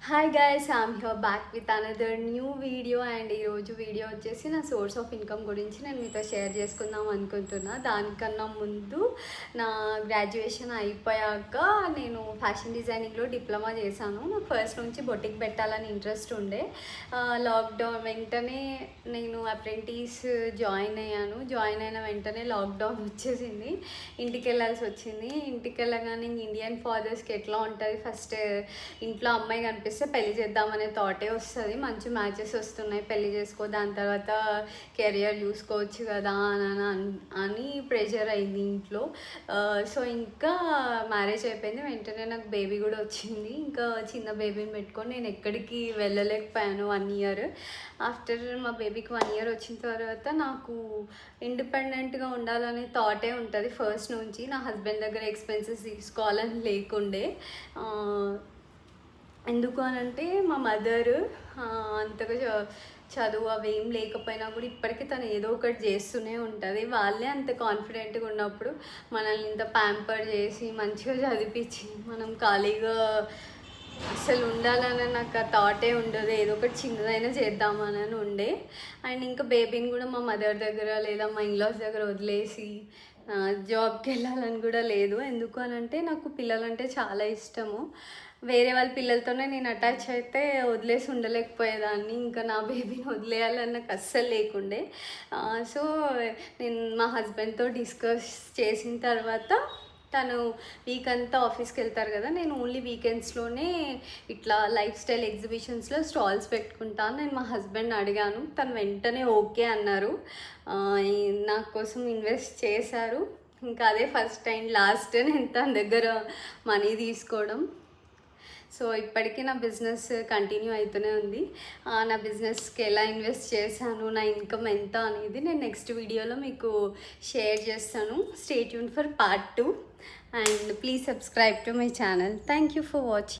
Hi guys, I'm here back with another new video. And ఈరోజు video వచ్చేసి నా source of income గురించి నేను మీతో షేర్ చేసుకుందాం అనుకుంటున్నా. దానికన్నా ముందు నా గ్రాడ్యుయేషన్ అయిపోయాక నేను ఫ్యాషన్ డిజైనింగ్లో డిప్లొమా చేశాను. నాకు ఫస్ట్ నుంచి బొటిక్ పెట్టాలని ఇంట్రెస్ట్ ఉండే. లాక్డౌన్ వెంటనే నేను అప్రెంటిస్ జాయిన్ అయ్యాను. జాయిన్ అయిన వెంటనే లాక్డౌన్ వచ్చేసింది. ఇంటికి వెళ్ళాల్సి వచ్చింది. ఇంటికి వెళ్ళగానే ఇండియన్ ఫాదర్స్కి ఎట్లా ఉంటుంది, ఫస్ట్ ఇంట్లో అమ్మాయి కనిపిస్తుంది పెళ్లి చేద్దామనే థాటే వస్తుంది. మంచి మ్యాచెస్ వస్తున్నాయి, పెళ్లి చేసుకో, దాని తర్వాత కెరియర్ చూసుకోవచ్చు కదా అని ప్రెషర్ అయింది ఇంట్లో. సో ఇంకా మ్యారేజ్ అయిపోయింది. వెంటనే నాకు బేబీ కూడా వచ్చింది. ఇంకా చిన్న బేబీని పెట్టుకొని నేను ఎక్కడికి వెళ్ళలేకపోయాను 1 ఇయర్. ఆఫ్టర్ మా బేబీకి 1 ఇయర్ వచ్చిన తర్వాత నాకు ఇండిపెండెంట్గా ఉండాలనే థాటే ఉంటుంది ఫస్ట్ నుంచి. నా హస్బెండ్ దగ్గర ఎక్స్పెన్సెస్ తీసుకోవాలని లేకుండే. ఎందుకు అని అంటే మా మదర్ అంతగా చదువు అవి ఏం లేకపోయినా కూడా ఇప్పటికీ తను ఏదో ఒకటి చేస్తూనే ఉంటుంది. వాళ్ళే అంత కాన్ఫిడెంట్గా ఉన్నప్పుడు మనల్ని ఇంత ప్యాంపర్ చేసి మంచిగా చదివించి మనం ఖాళీగా అసలు ఉండాలని నాకు ఆ థాటే ఉండదు. ఏదో ఒకటి చిన్నదైనా చేద్దామని ఉండే. అండ్ ఇంకా బేబీని కూడా మా మదర్ దగ్గర లేదా మా ఇన్లాస్ దగ్గర వదిలేసి జాబ్కి వెళ్ళాలని కూడా లేదు. ఎందుకు అని అంటే నాకు పిల్లలంటే చాలా ఇష్టము. వేరే వాళ్ళ పిల్లలతోనే నేను అటాచ్ అయితే వదిలేసి ఉండలేకపోయేదాన్ని. ఇంకా నా బేబీని వదిలేయాలని నాకు అస్సలు లేకుండే. సో నేను మా హస్బెండ్తో డిస్కస్ చేసిన తర్వాత తను వీక్ అంతా ఆఫీస్కి వెళ్తారు కదా, నేను ఓన్లీ వీకెండ్స్లోనే ఇట్లా లైఫ్ స్టైల్ ఎగ్జిబిషన్స్లో స్టాల్స్ పెట్టుకుంటాను. నేను మా హస్బెండ్ అడిగాను, తను వెంటనే ఓకే అన్నారు. నా కోసం ఇన్వెస్ట్ చేశారు. ఇంకా అదే ఫస్ట్ టైం లాస్ట్ నేను తన దగ్గర మనీ తీసుకోవడం. సో ఇప్పటికీ నా బిజినెస్ కంటిన్యూ అవుతూనే ఉంది. నా బిజినెస్కి ఎలా ఇన్వెస్ట్ చేశాను, నా ఇన్కమ్ ఎంత అనేది నేను నెక్స్ట్ వీడియోలో మీకు షేర్ చేస్తాను. Stay tune for part 2 and please subscribe to my channel. Thank you for watching.